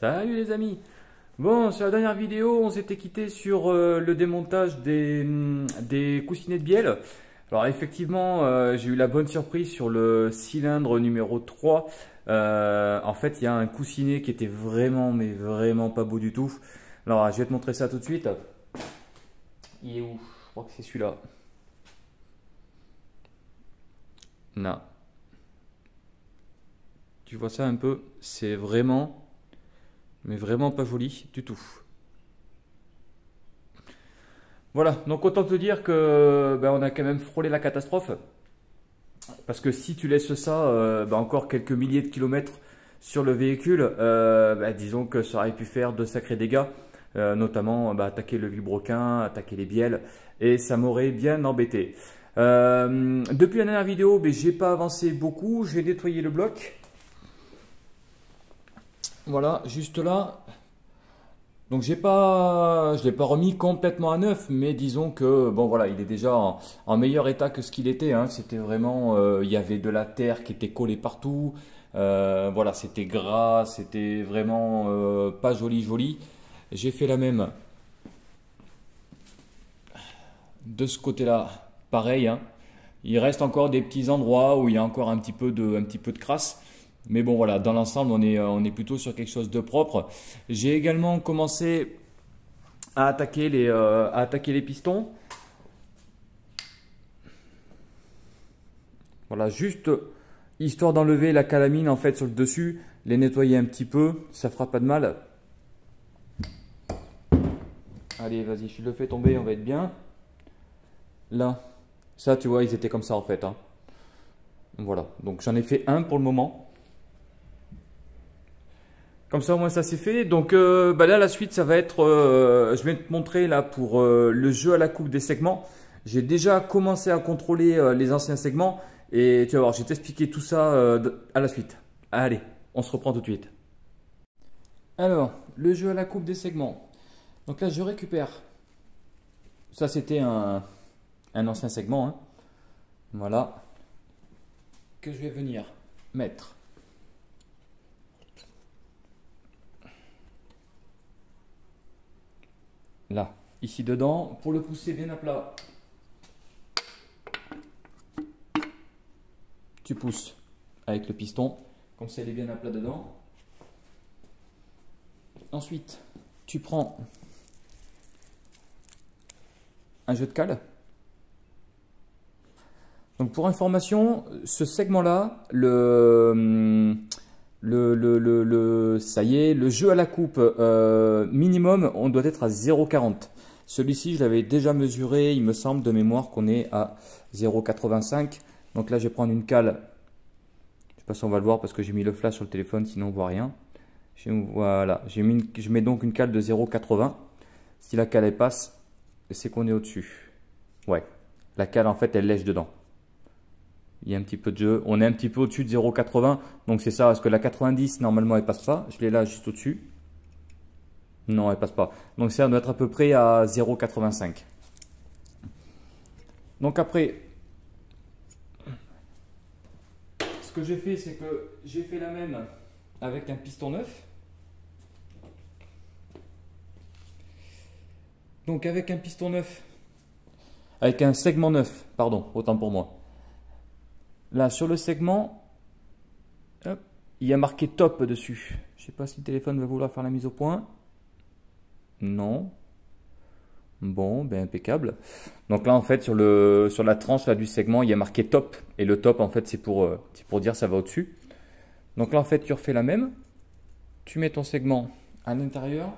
Salut les amis. Bon, sur la dernière vidéo, on s'était quitté sur le démontage des coussinets de bielle. Alors effectivement, j'ai eu la bonne surprise sur le cylindre numéro 3. En fait, il y a un coussinet qui était vraiment, mais vraiment pas beau du tout. Alors, je vais te montrer ça tout de suite. Il est où? Je crois que c'est celui-là. Non. Tu vois ça un peu? C'est vraiment, mais vraiment pas joli du tout. Voilà, donc autant te dire que on a quand même frôlé la catastrophe. Parce que si tu laisses ça encore quelques milliers de kilomètres sur le véhicule, disons que ça aurait pu faire de sacrés dégâts, notamment attaquer le vilebrequin, attaquer les bielles, et ça m'aurait bien embêté. Depuis la dernière vidéo, j'ai pas avancé beaucoup, j'ai nettoyé le bloc. Voilà, juste là. Donc je l'ai pas remis complètement à neuf, mais disons que bon voilà, il est déjà en meilleur état que ce qu'il était. Hein. C'était vraiment, il y avait de la terre qui était collée partout. Voilà, c'était gras, c'était vraiment pas joli. J'ai fait la même de ce côté-là, pareil. Hein. Il reste encore des petits endroits où il y a encore un petit peu de crasse. Mais bon voilà, dans l'ensemble, on est plutôt sur quelque chose de propre. J'ai également commencé à attaquer les pistons. Voilà, juste histoire d'enlever la calamine en fait sur le dessus, les nettoyer un petit peu, ça fera pas de mal. Allez, vas-y, je le fais tomber, on va être bien. Là, ça tu vois, ils étaient comme ça en fait. Hein. Voilà, donc j'en ai fait un pour le moment. Comme ça, au moins, ça c'est fait. Donc là, la suite, ça va être, je vais te montrer là pour le jeu à la coupe des segments. J'ai déjà commencé à contrôler les anciens segments et tu vas voir, je vais t'expliquer tout ça à la suite. Allez, on se reprend tout de suite. Alors, le jeu à la coupe des segments. Donc là, je récupère. Ça, c'était un ancien segment. Hein. Voilà. Que je vais venir mettre. Là, ici dedans, pour le pousser bien à plat, tu pousses avec le piston, comme ça il est bien à plat dedans. Ensuite, tu prends un jeu de cale. Donc pour information, ce segment-là, ça y est, le jeu à la coupe minimum, on doit être à 0,40. Celui-ci, je l'avais déjà mesuré, il me semble de mémoire qu'on est à 0,85. Donc là, je vais prendre une cale. Je sais pas si on va le voir parce que j'ai mis le flash sur le téléphone, sinon on voit rien. Voilà, je mets donc une cale de 0,80. Si la cale elle passe, c'est qu'on est au-dessus. Ouais, la cale en fait, elle lèche dedans. Il y a un petit peu de jeu. On est un petit peu au-dessus de 0,80. Donc c'est ça, parce que la 90, normalement, elle passe pas. Je l'ai là juste au-dessus. Non, elle passe pas. Donc ça doit être à peu près à 0,85. Donc après, ce que j'ai fait, c'est que j'ai fait la même avec un piston neuf. Donc avec un piston neuf, avec un segment neuf, pardon, autant pour moi. Là, sur le segment, hop, il y a marqué top dessus. Je ne sais pas si le téléphone va vouloir faire la mise au point. Non. Bon, impeccable. Donc là, en fait, sur la tranche là, du segment, il y a marqué top. Et le top, en fait, c'est pour dire ça va au-dessus. Donc là, en fait, tu refais la même. Tu mets ton segment à l'intérieur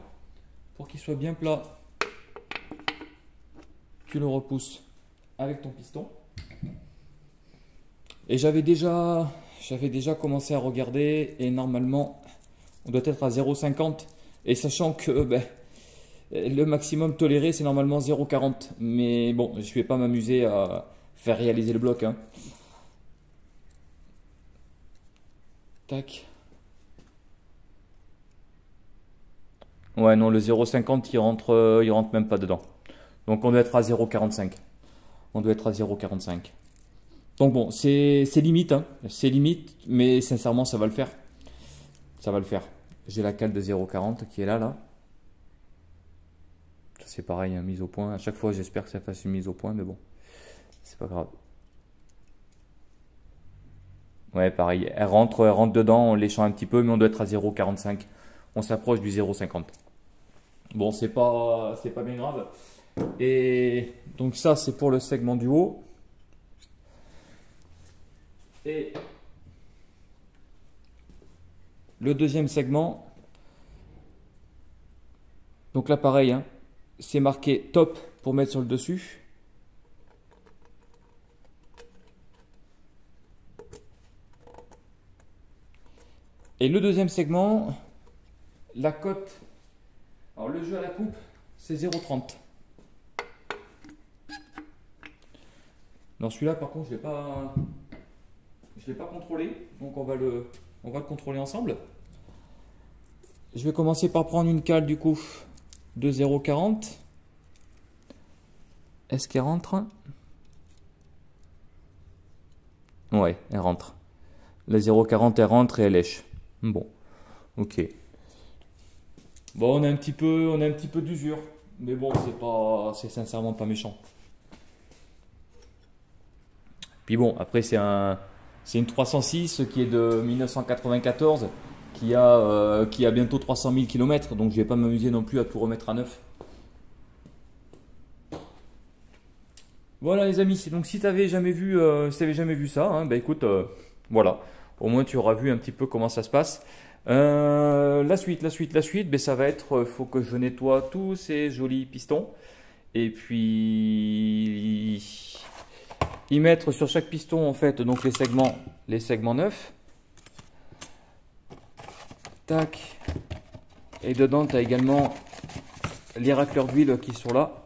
pour qu'il soit bien plat. Tu le repousses avec ton piston. Et j'avais déjà commencé à regarder et normalement on doit être à 0,50 et sachant que le maximum toléré c'est normalement 0,40 mais bon je ne vais pas m'amuser à faire réaliser le bloc. Hein. Tac. Ouais non le 0,50 il rentre même pas dedans. Donc on doit être à 0,45. On doit être à 0,45. Donc bon, c'est limite, hein. C'est limite, mais sincèrement, ça va le faire. Ça va le faire. j'ai la cale de 0,40 qui est là. C'est pareil, hein, mise au point. À chaque fois, j'espère que ça fasse une mise au point, mais bon, c'est pas grave. Ouais, pareil, elle rentre dedans, on léchant un petit peu, mais on doit être à 0,45. On s'approche du 0,50. Bon, c'est pas bien grave. Et donc ça, c'est pour le segment du haut. Et le deuxième segment, donc là pareil, hein, c'est marqué top pour mettre sur le dessus. Et le deuxième segment, la cote, alors le jeu à la coupe, c'est 0,30. Non, celui-là par contre, je ne l'ai pas contrôlé, donc on va le contrôler ensemble. Je vais commencer par prendre une cale du coup de 0,40. Est-ce qu'elle rentre? Ouais, elle rentre. La 0,40 elle rentre et elle lèche. Bon, ok. Bon, on a un petit peu d'usure, mais bon, c'est sincèrement pas méchant. Puis bon, après c'est une 306 qui est de 1994, qui a bientôt 300 000 km, donc je vais pas m'amuser non plus à tout remettre à neuf. Voilà les amis, donc si tu n'avais jamais vu, ça, hein, bah écoute, voilà, au moins tu auras vu un petit peu comment ça se passe. La suite, bah, ça va être, faut que je nettoie tous ces jolis pistons, et puis y mettre sur chaque piston en fait donc les segments neufs. Tac. Et dedans tu as également les racleurs d'huile qui sont là.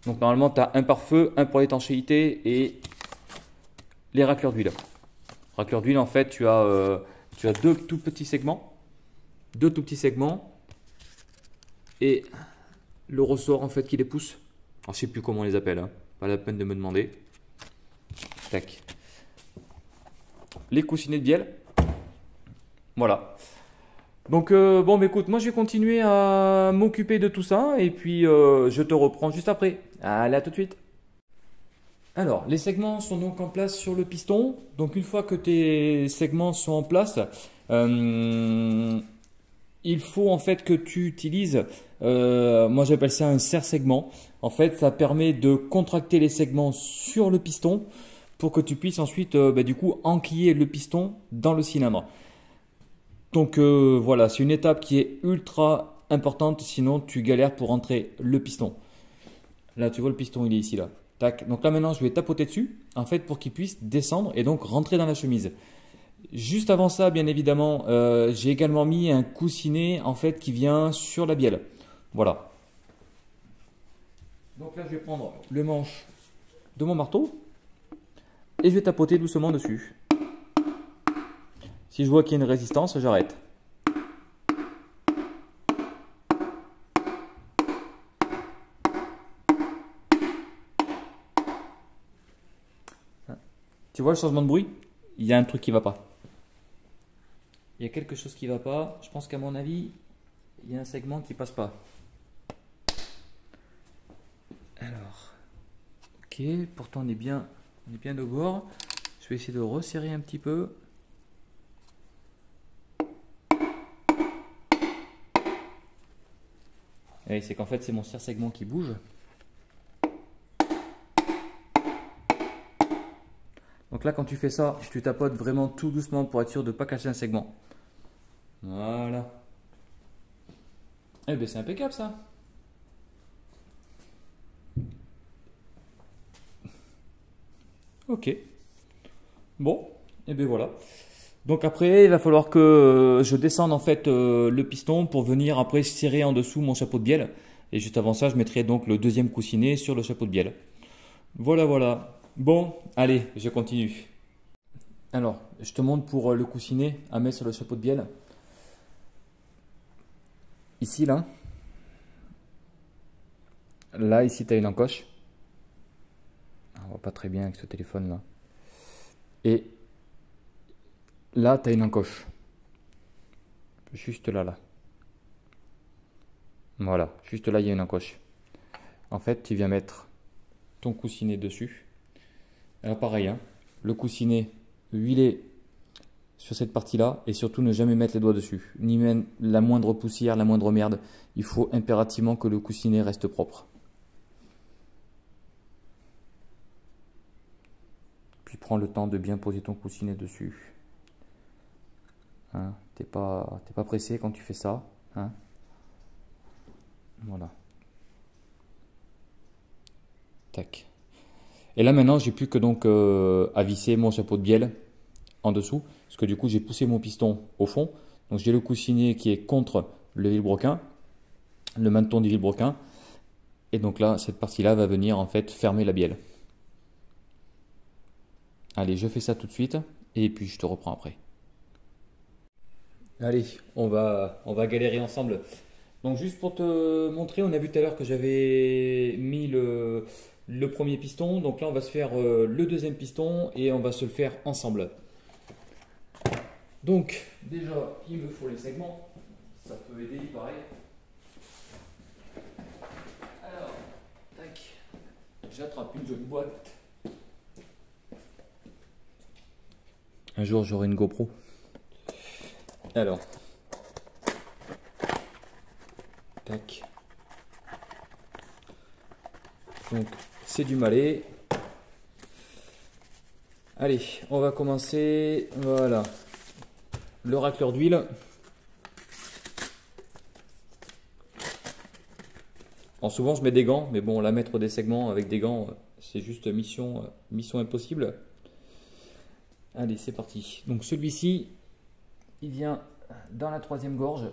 Donc normalement tu as un pare-feu, un pour l'étanchéité et les racleurs d'huile. Racleurs d'huile en fait tu as deux tout petits segments. Et le ressort en fait qui les pousse. Alors je sais plus comment on les appelle, hein. Pas la peine de me demander. Tac. Les coussinets de bielle. Voilà. Donc bon, bah, écoute, moi je vais continuer à m'occuper de tout ça et puis je te reprends juste après. Allez, à tout de suite. Alors, les segments sont donc en place sur le piston. Donc une fois que tes segments sont en place, il faut en fait que tu utilises, moi j'appelle ça un serre-segment. En fait, ça permet de contracter les segments sur le piston pour que tu puisses ensuite du coup enquiller le piston dans le cylindre. Donc voilà, c'est une étape qui est ultra importante, sinon tu galères pour rentrer le piston. Là, tu vois le piston, il est ici là. Tac. Donc là maintenant, je vais tapoter dessus en fait pour qu'il puisse descendre et donc rentrer dans la chemise. Juste avant ça, bien évidemment, j'ai également mis un coussinet en fait qui vient sur la bielle. Voilà. Donc là, je vais prendre le manche de mon marteau et je vais tapoter doucement dessus. Si je vois qu'il y a une résistance, j'arrête. Tu vois le changement de bruit? Il y a un truc qui ne va pas. Il y a quelque chose qui ne va pas. Je pense qu'à mon avis, il y a un segment qui passe pas. Alors, ok, pourtant on est bien de bord. Je vais essayer de resserrer un petit peu. Et c'est qu'en fait c'est mon serre-segment qui bouge. Donc là quand tu fais ça, tu tapotes vraiment tout doucement pour être sûr de ne pas casser un segment. Voilà. Eh bien c'est impeccable ça. Ok. Bon, et bien voilà. Donc après, il va falloir que je descende en fait le piston pour venir après serrer en dessous mon chapeau de bielle. Et juste avant ça, je mettrai donc le deuxième coussinet sur le chapeau de bielle. Voilà, voilà. Bon, allez, je continue. Alors, je te montre pour le coussinet à mettre sur le chapeau de bielle. Ici, là. Là, ici, tu as une encoche. On voit pas très bien avec ce téléphone là. Et là, tu as une encoche. Juste là, là. Voilà, juste là, il y a une encoche. En fait, tu viens mettre ton coussinet dessus. Alors pareil, hein, le coussinet huilé sur cette partie-là et surtout ne jamais mettre les doigts dessus. Ni même la moindre poussière, la moindre merde. Il faut impérativement que le coussinet reste propre. Puis prends le temps de bien poser ton coussinet dessus. Hein, t'es pas pressé quand tu fais ça. Hein. Voilà. Tac. Et là maintenant, j'ai plus que donc à visser mon chapeau de bielle en dessous, parce que du coup j'ai poussé mon piston au fond. Donc j'ai le coussinet qui est contre le vilebrequin, le menton du vilebrequin, et donc là cette partie-là va venir en fait fermer la bielle. Allez, je fais ça tout de suite et puis je te reprends après. Allez, on va galérer ensemble. Donc juste pour te montrer, on a vu tout à l'heure que j'avais mis le premier piston. Donc là, on va se faire le deuxième piston et on va se le faire ensemble. Donc déjà, il me faut les segments. Ça peut aider, il paraît. Alors, tac. J'attrape une jolie boîte. Un jour, j'aurai une GoPro. Alors, tac. Donc, c'est du malais. Allez, on va commencer. Voilà. Le racleur d'huile. Alors souvent je mets des gants, mais bon, là mettre des segments avec des gants, c'est juste mission impossible. Allez, c'est parti. Donc celui-ci, il vient dans la troisième gorge.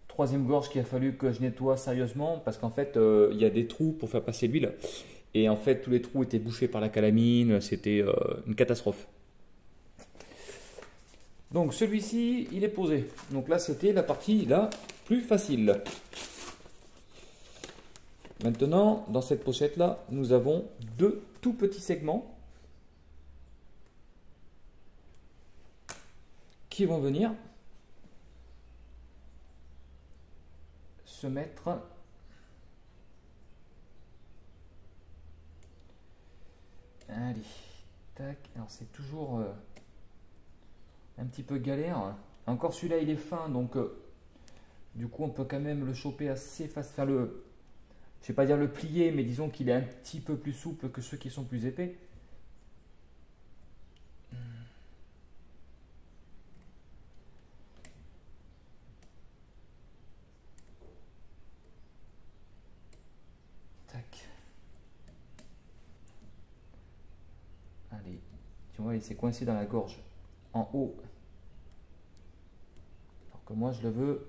Troisième gorge qu'il a fallu que je nettoie sérieusement parce qu'en fait, il y a des trous pour faire passer l'huile. Et en fait, tous les trous étaient bouchés par la calamine. C'était une catastrophe. Donc celui-ci, il est posé. Donc là, c'était la partie la plus facile. Maintenant, dans cette pochette-là, nous avons deux tout petits segments qui vont venir se mettre allez, tac. Alors c'est toujours un petit peu galère. Encore celui-là, il est fin, donc du coup, on peut quand même le choper assez facile. Enfin, je vais pas dire le plier, mais disons qu'il est un petit peu plus souple que ceux qui sont plus épais. Tac. Allez, tu vois, il s'est coincé dans la gorge en haut. Alors que moi, je le veux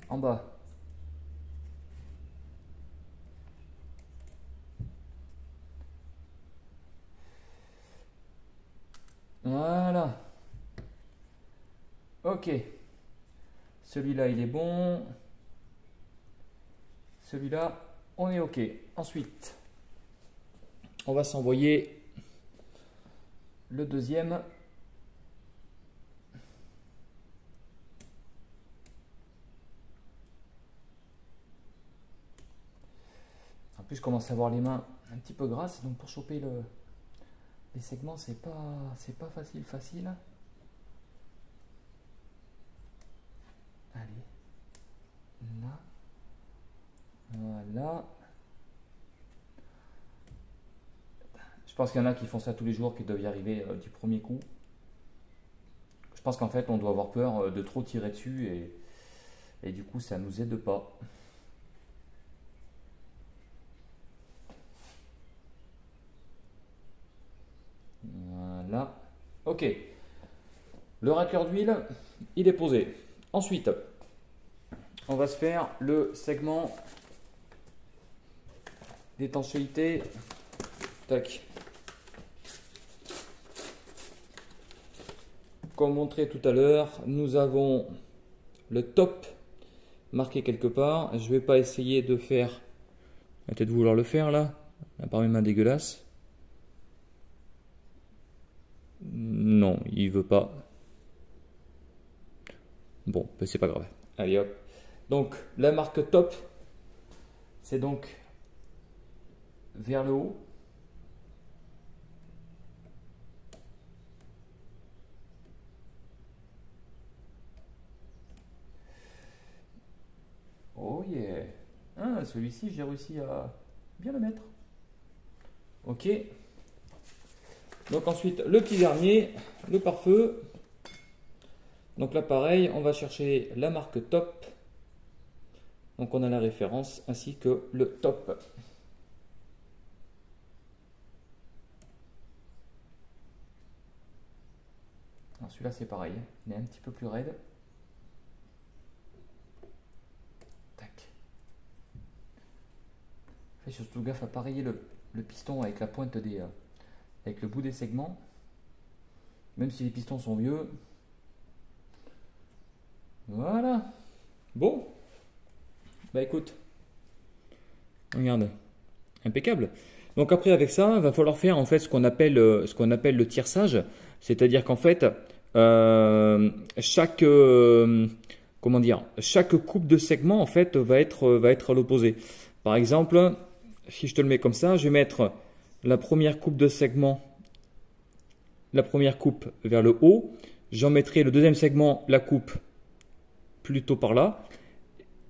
en bas. Voilà. Ok. Celui-là, il est bon. Celui-là, on est ok. Ensuite, on va s'envoyer le deuxième. En plus, je commence à avoir les mains un petit peu grasses, donc pour choper les segments, c'est pas facile. Allez, là, voilà. Je pense qu'il y en a qui font ça tous les jours, qui doivent y arriver du premier coup. Je pense qu'en fait, on doit avoir peur de trop tirer dessus et du coup, ça nous aide pas. Voilà. Ok. Le racleur d'huile, il est posé. Ensuite, on va se faire le segment d'étanchéité. Tac. Comme montré tout à l'heure, nous avons le top marqué quelque part. Je ne vais pas essayer de faire. Peut-être vouloir le faire là. Par mes mains dégueulasses. Non, il veut pas. Bon, ben, c'est pas grave. Allez hop. Donc la marque top, c'est donc vers le haut. Oh yeah. Ah, celui-ci, j'ai réussi à bien le mettre. Ok. Donc ensuite, le petit dernier, le pare-feu. Donc là, pareil, on va chercher la marque top. Donc on a la référence ainsi que le top. Celui-là, c'est pareil. Il est un petit peu plus raide. Tac. Fais surtout gaffe à pareiller le piston avec la pointe des... avec le bout des segments. Même si les pistons sont vieux. Voilà. Bon. Bah écoute. Regarde. Impeccable. Donc après avec ça, il va falloir faire en fait ce qu'on appelle le tierçage. C'est-à-dire qu'en fait, chaque coupe de segment en fait va être à l'opposé. Par exemple, si je te le mets comme ça, je vais mettre la première coupe de segment, la première coupe vers le haut. J'en mettrai le deuxième segment, la coupe plutôt par là.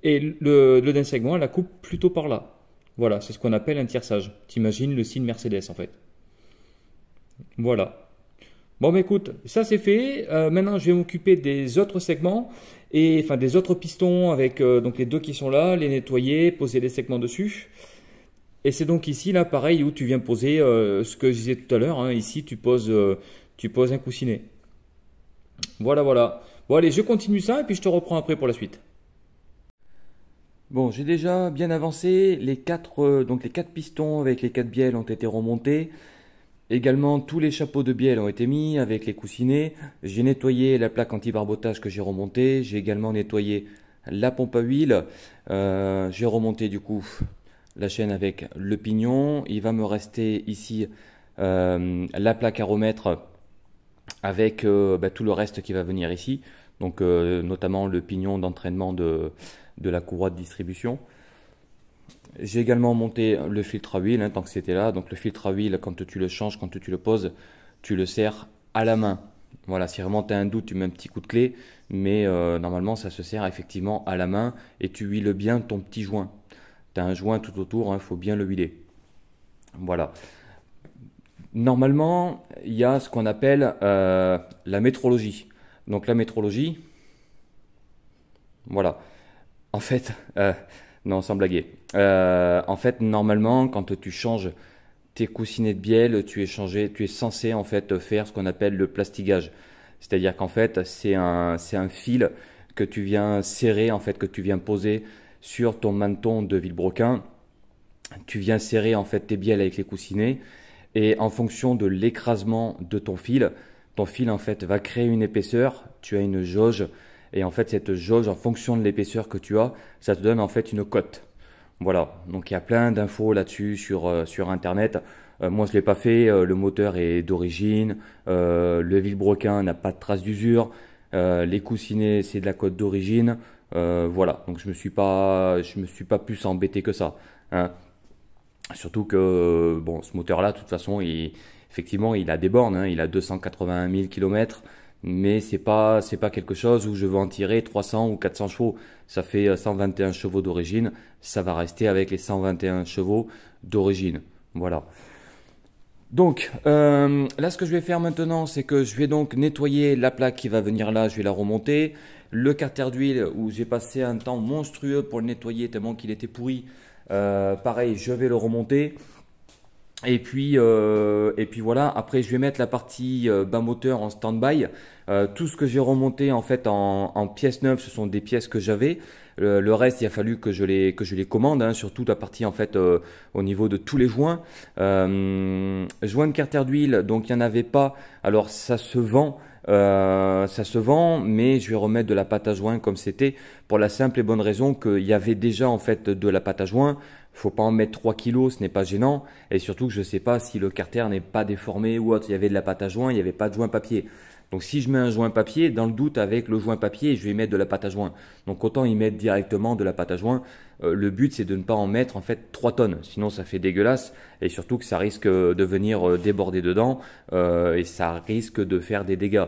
Et le deuxième segment, la coupe plutôt par là. Voilà, c'est ce qu'on appelle un tierçage. T'imagines le signe Mercedes en fait. Voilà. Bon, bah écoute, ça c'est fait. Maintenant, je vais m'occuper des autres segments, et enfin des autres pistons avec donc les deux qui sont là, les nettoyer, poser les segments dessus. Et c'est donc ici, là, pareil, où tu viens poser ce que je disais tout à l'heure. Hein. Ici, tu poses un coussinet. Voilà, voilà. Bon, allez, je continue ça et puis je te reprends après pour la suite. Bon, j'ai déjà bien avancé. Les quatre pistons avec les 4 bielles ont été remontés. Également, tous les chapeaux de bielle ont été mis avec les coussinets. J'ai nettoyé la plaque anti-barbotage que j'ai remontée. J'ai également nettoyé la pompe à huile. J'ai remonté du coup la chaîne avec le pignon. Il va me rester ici la plaque à remettre avec tout le reste qui va venir ici. Donc notamment le pignon d'entraînement de la courroie de distribution. J'ai également monté le filtre à huile, hein, tant que c'était là. Donc le filtre à huile, quand tu le changes, quand tu le poses, tu le serres à la main. Voilà, si vraiment tu as un doute, tu mets un petit coup de clé. Mais normalement, ça se serre effectivement à la main et tu huiles bien ton petit joint. Tu as un joint tout autour, il faut bien le huiler. Voilà. Normalement, il y a ce qu'on appelle la métrologie. Donc la métrologie, voilà. En fait, non, sans blaguer. En fait, normalement, quand tu changes tes coussinets de bielle, tu es censé en fait faire ce qu'on appelle le plastigage. C'est-à-dire qu'en fait, c'est un fil que tu viens serrer, en fait, que tu viens poser sur ton maneton de vilebrequin. Tu viens serrer en fait tes bielles avec les coussinets et en fonction de l'écrasement de ton fil en fait va créer une épaisseur. Tu as une jauge. Et en fait, cette jauge, en fonction de l'épaisseur que tu as, ça te donne en fait une cote. Voilà, donc il y a plein d'infos là-dessus sur Internet. Moi, je ne l'ai pas fait, le moteur est d'origine, le vilebrequin n'a pas de trace d'usure, les coussinets, c'est de la cote d'origine. Voilà, donc je me suis pas plus embêté que ça. Hein. Surtout que bon, ce moteur-là, de toute façon, effectivement, il a des bornes, hein, il a 281 000 km. Mais c'est pas quelque chose où je veux en tirer 300 ou 400 chevaux. Ça fait 121 chevaux d'origine. Ça va rester avec les 121 chevaux d'origine. Voilà. Donc, là, ce que je vais faire maintenant, c'est que je vais donc nettoyer la plaque qui va venir là. Je vais la remonter. Le carter d'huile où j'ai passé un temps monstrueux pour le nettoyer tellement qu'il était pourri. Pareil, je vais le remonter. Et puis voilà, après je vais mettre la partie bas moteur en stand-by. Tout ce que j'ai remonté en fait en pièces neuves, ce sont des pièces que j'avais. Le reste, il a fallu que je les commande, hein, surtout la partie en fait au niveau de tous les joints. Joint de carter d'huile, donc il n'y en avait pas. Alors ça se vend. Mais je vais remettre de la pâte à joint comme c'était pour la simple et bonne raison qu'il y avait déjà en fait de la pâte à joint. Faut pas en mettre 3 kilos, ce n'est pas gênant. Et surtout que je ne sais pas si le carter n'est pas déformé ou autre. Il y avait de la pâte à joint, il n'y avait pas de joint papier. Donc si je mets un joint papier, dans le doute avec le joint papier, je vais mettre de la pâte à joint. Donc autant y mettre directement de la pâte à joint. Le but c'est de ne pas en mettre en fait 3 tonnes, sinon ça fait dégueulasse et surtout que ça risque de venir déborder dedans et ça risque de faire des dégâts.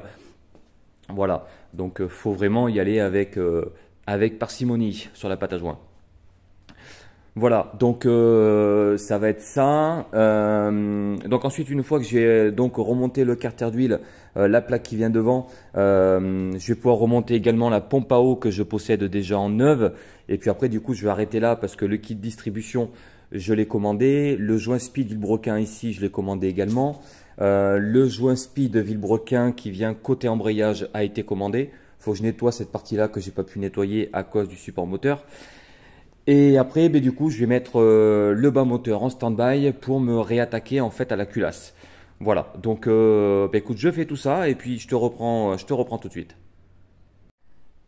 Voilà, donc faut vraiment y aller avec parcimonie sur la pâte à joint. Voilà, donc ça va être ça. Donc ensuite, une fois que j'ai donc remonté le carter d'huile, la plaque qui vient devant, je vais pouvoir remonter également la pompe à eau que je possède déjà en neuve. Et puis après, du coup, je vais arrêter là parce que le kit distribution, je l'ai commandé. Le joint speed Villebrequin ici, je l'ai commandé également. Le joint speed Villebrequin qui vient côté embrayage a été commandé. Il faut que je nettoie cette partie-là que j'ai pas pu nettoyer à cause du support moteur. Et après, ben, du coup, je vais mettre le bas moteur en stand-by pour me réattaquer en fait à la culasse. Voilà, donc ben, écoute, je fais tout ça et puis je te reprends tout de suite.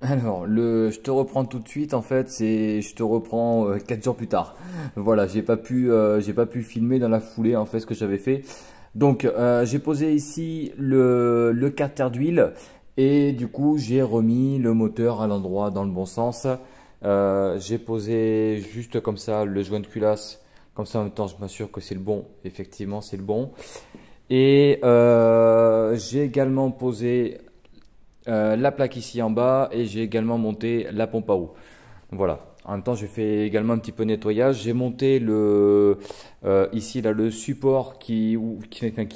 Alors, je te reprends tout de suite, en fait, je te reprends 4 jours plus tard. Voilà, j'ai pas pu filmer dans la foulée en fait ce que j'avais fait. Donc, j'ai posé ici le carter d'huile et du coup, j'ai remis le moteur à l'endroit dans le bon sens. J'ai posé juste comme ça le joint de culasse, comme ça en même temps je m'assure que c'est le bon, effectivement c'est le bon. Et j'ai également posé la plaque ici en bas et j'ai également monté la pompe à eau. Voilà, en même temps j'ai fait également un petit peu de nettoyage. J'ai monté ici là, le support qui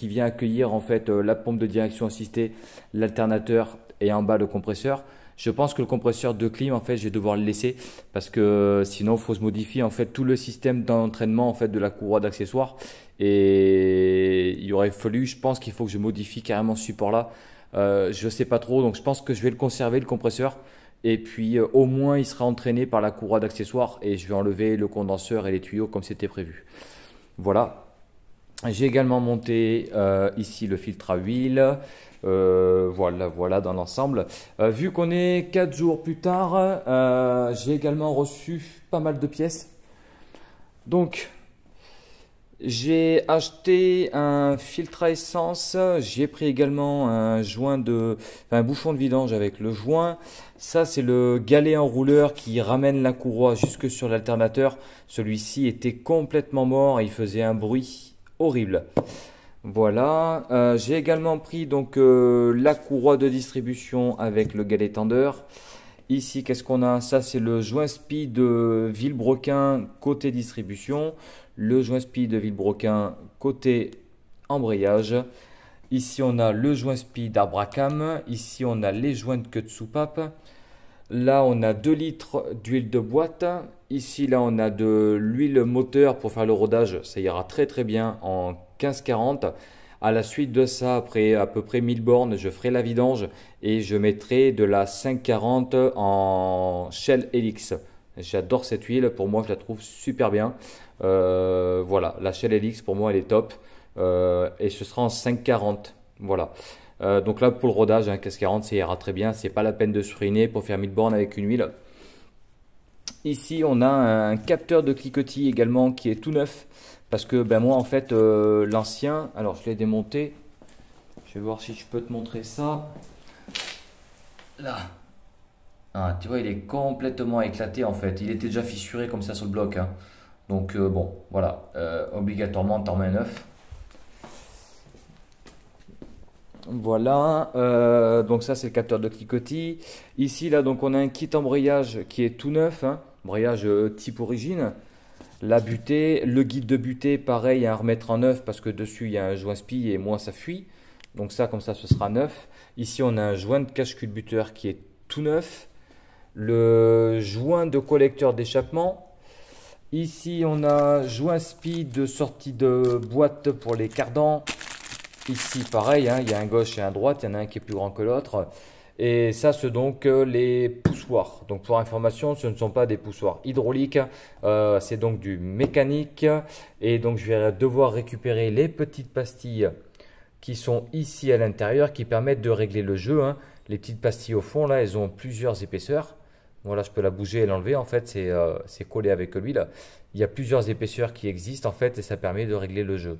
vient accueillir en fait la pompe de direction assistée, l'alternateur et en bas le compresseur. Je pense que le compresseur de clim, en fait, je vais devoir le laisser parce que sinon, il faut se modifier en fait tout le système d'entraînement en fait de la courroie d'accessoires. Et il aurait fallu, je pense qu'il faut que je modifie carrément ce support-là. Je sais pas trop, donc je pense que je vais le conserver le compresseur. Et puis au moins, il sera entraîné par la courroie d'accessoires et je vais enlever le condenseur et les tuyaux comme c'était prévu. Voilà. J'ai également monté ici le filtre à huile. Voilà dans l'ensemble. Vu qu'on est 4 jours plus tard, j'ai également reçu pas mal de pièces. Donc, j'ai acheté un filtre à essence. J'ai pris également un bouchon de vidange avec le joint. Ça, c'est le galet enrouleur qui ramène la courroie jusque sur l'alternateur. Celui-ci était complètement mort et il faisait un bruit horrible. Voilà, j'ai également pris donc la courroie de distribution avec le galet tendeur. Ici, qu'est-ce qu'on a? Ça, c'est le joint speed de Villebrequin côté distribution, le joint speed de Villebrequin côté embrayage. Ici, on a le joint speed Abracam. Ici, on a les joints de queue de soupape. Là, on a 2 litres d'huile de boîte. Ici, là, on a de l'huile moteur pour faire le rodage. Ça ira très très bien en 15-40. À la suite de ça, après à peu près 1000 bornes, je ferai la vidange et je mettrai de la 540 en Shell Helix. J'adore cette huile, pour moi je la trouve super bien. Voilà, la Shell Helix pour moi elle est top et ce sera en 540. Voilà. Donc là pour le rodage, 15-40 ça ira très bien, c'est pas la peine de se ruiner pour faire 1000 bornes avec une huile. Ici on a un capteur de cliquetis également qui est tout neuf. Parce que ben moi en fait l'ancien, alors je l'ai démonté, je vais voir si je peux te montrer ça. Là, ah, tu vois il est complètement éclaté en fait, il était déjà fissuré comme ça sur le bloc. Hein. Donc bon voilà, obligatoirement t'en mets un neuf. Voilà, donc ça c'est le capteur de cliquetis. Ici là donc on a un kit embrayage qui est tout neuf, hein, embrayage type origine. La butée, le guide de butée, pareil à remettre en neuf parce que dessus il y a un joint spi et moins ça fuit. Donc ça comme ça ce sera neuf. Ici on a un joint de cache culbuteur qui est tout neuf. Le joint de collecteur d'échappement. Ici on a joint spi de sortie de boîte pour les cardans. Ici pareil, hein, il y a un gauche et un droite, il y en a un qui est plus grand que l'autre. Et ça, c'est donc les poussoirs. Donc pour information, ce ne sont pas des poussoirs hydrauliques, c'est donc du mécanique. Et donc je vais devoir récupérer les petites pastilles qui sont ici à l'intérieur, qui permettent de régler le jeu. Hein. Les petites pastilles au fond, là, elles ont plusieurs épaisseurs. Voilà, je peux la bouger et l'enlever. En fait, c'est collé avec l'huile. Il y a plusieurs épaisseurs qui existent en fait et ça permet de régler le jeu.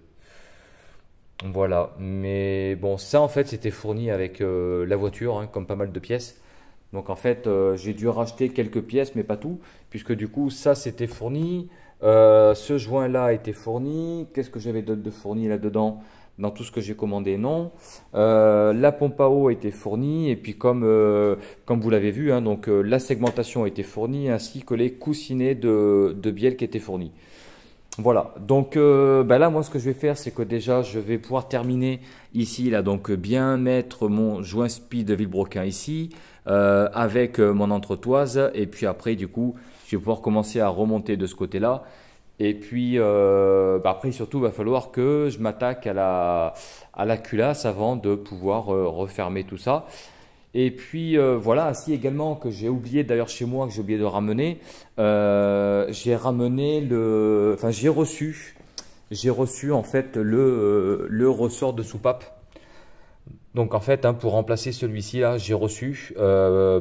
Voilà, mais bon, ça en fait c'était fourni avec la voiture, hein, comme pas mal de pièces. Donc en fait, j'ai dû racheter quelques pièces, mais pas tout, puisque du coup ça c'était fourni. Ce joint-là a été fourni. Qu'est-ce que j'avais d'autre de fourni là-dedans? Dans tout ce que j'ai commandé, non. La pompe à eau a été fournie, et puis comme vous l'avez vu, hein, donc la segmentation a été fournie, ainsi que les coussinets de bielle qui étaient fournis. Voilà, donc bah là, moi, ce que je vais faire, c'est que déjà, je vais pouvoir terminer ici, là, donc bien mettre mon joint spi de Villebroquin ici, avec mon entretoise, et puis après, du coup, je vais pouvoir commencer à remonter de ce côté-là. Et puis bah après, surtout, il va falloir que je m'attaque à la culasse avant de pouvoir refermer tout ça. Et puis voilà, ainsi également que j'ai oublié d'ailleurs chez moi, que j'ai oublié de ramener, j'ai ramené enfin j'ai reçu en fait le ressort de soupape. Donc en fait, hein, pour remplacer celui-ci là, j'ai reçu.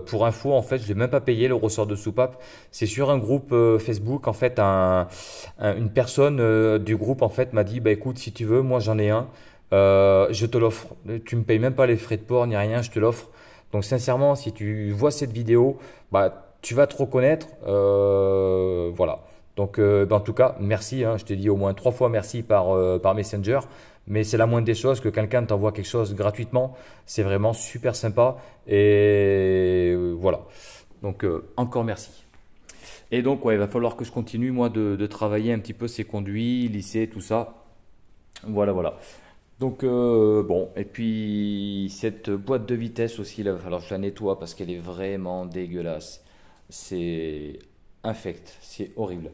Pour info, en fait, je l'ai même pas payé le ressort de soupape. C'est sur un groupe Facebook. En fait, une personne du groupe en fait m'a dit, bah écoute, si tu veux, moi j'en ai un. Je te l'offre. Tu me payes même pas les frais de port ni rien, je te l'offre. Donc sincèrement, si tu vois cette vidéo, bah tu vas te reconnaître. Voilà. Donc bah, en tout cas, merci. Hein, je t'ai dit au moins 3 fois merci par Messenger. Mais c'est la moindre des choses que quelqu'un t'envoie quelque chose gratuitement. C'est vraiment super sympa. Et voilà. Donc encore merci. Et donc ouais, il va falloir que je continue moi de travailler un petit peu ces conduits, lisser, tout ça. Voilà, voilà. Donc bon, et puis cette boîte de vitesse aussi, là, il va falloir que je la nettoie parce qu'elle est vraiment dégueulasse. C'est infect, c'est horrible.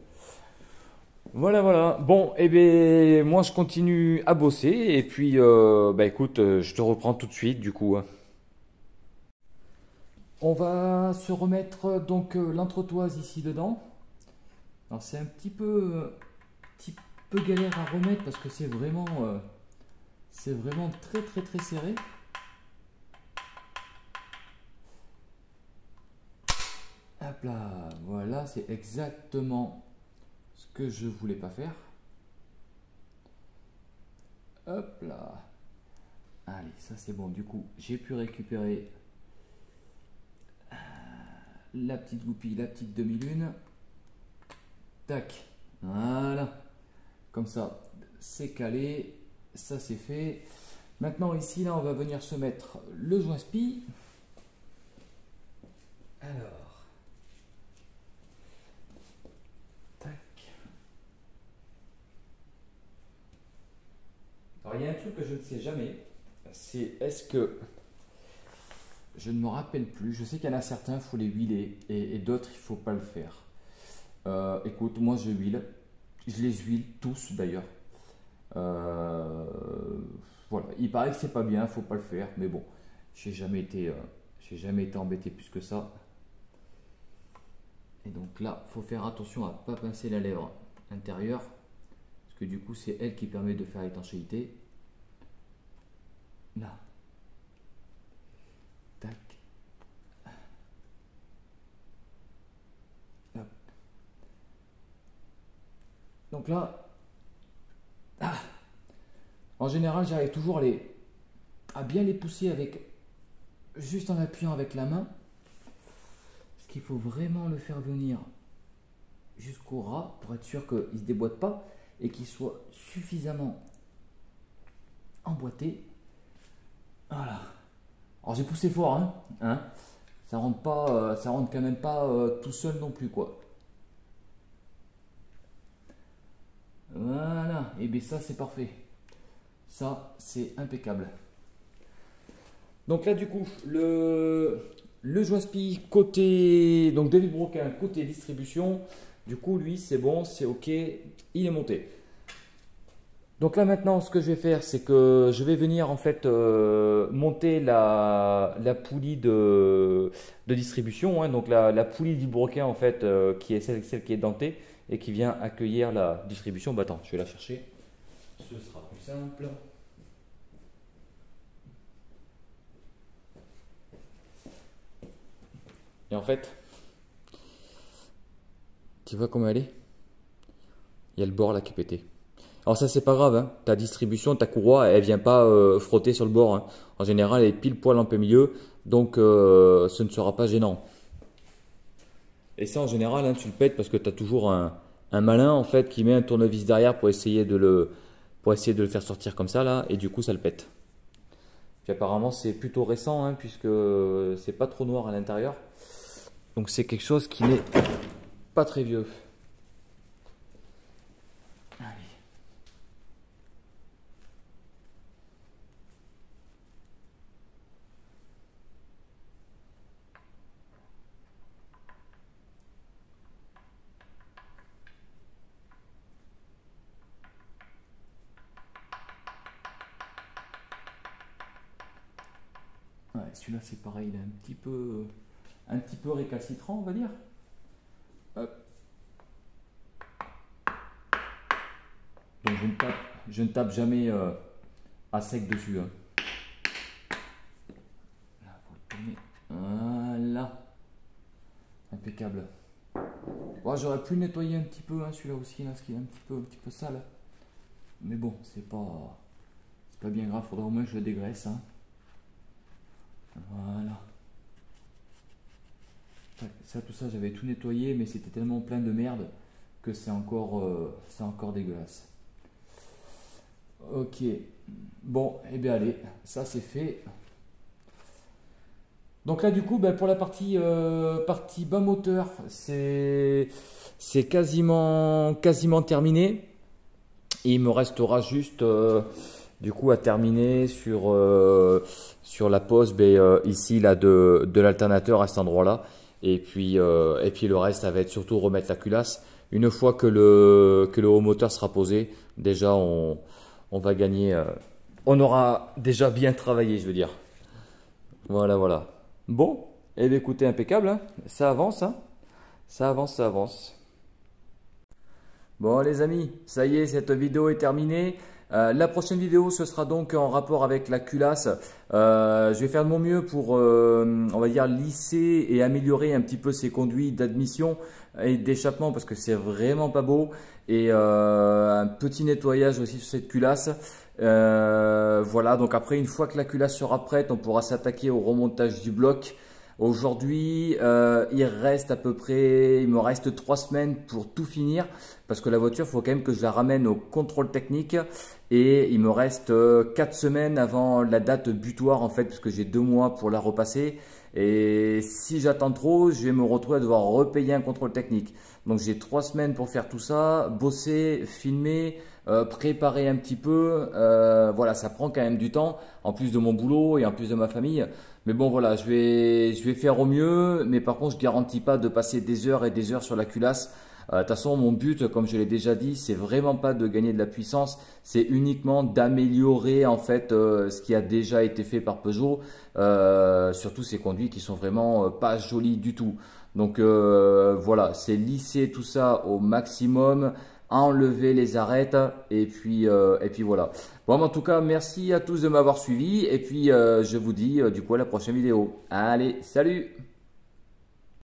Voilà, voilà. Bon, eh ben, moi je continue à bosser et puis, bah écoute, je te reprends tout de suite du coup, hein. On va se remettre donc l'entretoise ici dedans. Alors c'est un petit peu galère à remettre parce que c'est vraiment très très très serré. Hop là, voilà, c'est exactement ce que je voulais pas faire. Hop là. Allez, ça c'est bon. Du coup, j'ai pu récupérer la petite goupille, la petite demi-lune. Tac. Voilà. Comme ça, c'est calé. Ça c'est fait. Maintenant ici, là, on va venir se mettre le joint spi. Alors. Tac. Alors il y a un truc que je ne sais jamais. C'est est-ce que je ne me rappelle plus. Je sais qu'il y en a certains, il faut les huiler et d'autres, il ne faut pas le faire. Écoute, moi je huile. Je les huile tous d'ailleurs. Euh, voilà. Il paraît que c'est pas bien, il faut pas le faire. Mais bon, j'ai jamais été embêté plus que ça. Et donc là, il faut faire attention à ne pas pincer la lèvre intérieure. Parce que du coup, c'est elle qui permet de faire l'étanchéité. Là. Tac. Hop. Donc là, en général, j'arrive toujours à bien les pousser avec juste en appuyant avec la main. Parce qu'il faut vraiment le faire venir jusqu'au ras pour être sûr qu'il ne se déboîte pas et qu'il soit suffisamment emboîté. Voilà. Alors j'ai poussé fort, hein. Ça rentre pas, ça rentre quand même pas tout seul non plus, quoi. Voilà. Et bien ça c'est parfait. Ça c'est impeccable. Donc là du coup le joint spi côté donc David Broquin côté distribution, du coup lui c'est bon, c'est ok, il est monté. Donc là maintenant ce que je vais faire c'est que je vais venir en fait monter la poulie de distribution, hein, donc la poulie du broquin en fait qui est celle qui est dentée et qui vient accueillir la distribution. Bah attends, je vais la chercher, ce sera plus simple. Et en fait, tu vois comment elle est? Il y a le bord là qui est pété. Alors ça c'est pas grave, hein. Ta distribution, ta courroie, elle vient pas frotter sur le bord, hein. En général, elle est pile poil en plein milieu, donc ce ne sera pas gênant. Et ça en général, hein, tu le pètes parce que tu as toujours un malin en fait qui met un tournevis derrière pour essayer de le faire sortir comme ça là, et du coup ça le pète. Puis apparemment c'est plutôt récent, hein, puisque c'est pas trop noir à l'intérieur, donc c'est quelque chose qui n'est pas très vieux. Ouais, celui-là c'est pareil, il est un petit peu récalcitrant, on va dire. Hop. Donc je ne tape jamais à sec dessus, hein. Là, faut le tourner. Voilà. Impeccable. Bon, j'aurais pu nettoyer un petit peu, hein, celui-là aussi, là, parce qu'il est un petit peu sale. Mais bon, c'est pas bien grave, faudra au moins que je le dégraisse, hein. Voilà. Ça, tout ça, j'avais tout nettoyé, mais c'était tellement plein de merde que c'est encore dégueulasse. Ok. Bon, et bien allez, ça c'est fait. Donc là, du coup, ben, pour la partie bas moteur, c'est quasiment terminé. Et il me restera juste du coup à terminer sur la pose ici là de l'alternateur à cet endroit-là. Et puis le reste, ça va être surtout remettre la culasse. Une fois que le haut moteur sera posé, déjà on va gagner, on aura déjà bien travaillé, je veux dire. Voilà, voilà. Bon, et bien écoutez, impeccable, hein. Ça avance, hein. Ça avance, ça avance. Bon les amis, ça y est, cette vidéo est terminée. La prochaine vidéo, ce sera donc en rapport avec la culasse. Je vais faire de mon mieux pour, on va dire, lisser et améliorer un petit peu ces conduits d'admission et d'échappement parce que c'est vraiment pas beau. Et un petit nettoyage aussi sur cette culasse. Voilà, donc après, une fois que la culasse sera prête, on pourra s'attaquer au remontage du bloc. Aujourd'hui, il me reste 3 semaines pour tout finir parce que la voiture, il faut quand même que je la ramène au contrôle technique et il me reste 4 semaines avant la date butoir en fait parce que j'ai 2 mois pour la repasser et si j'attends trop, je vais me retrouver à devoir repayer un contrôle technique. Donc j'ai 3 semaines pour faire tout ça, bosser, filmer, préparer un petit peu, voilà, ça prend quand même du temps en plus de mon boulot et en plus de ma famille. Mais bon voilà, je vais faire au mieux, mais par contre je garantis pas de passer des heures et des heures sur la culasse. De toute façon, mon but, comme je l'ai déjà dit, c'est vraiment pas de gagner de la puissance, c'est uniquement d'améliorer en fait ce qui a déjà été fait par Peugeot, surtout ces conduits qui sont vraiment pas jolis du tout. Donc voilà, c'est lisser tout ça au maximum, enlever les arêtes et puis voilà. Bon, en tout cas, merci à tous de m'avoir suivi et puis je vous dis du coup à la prochaine vidéo. Allez, salut!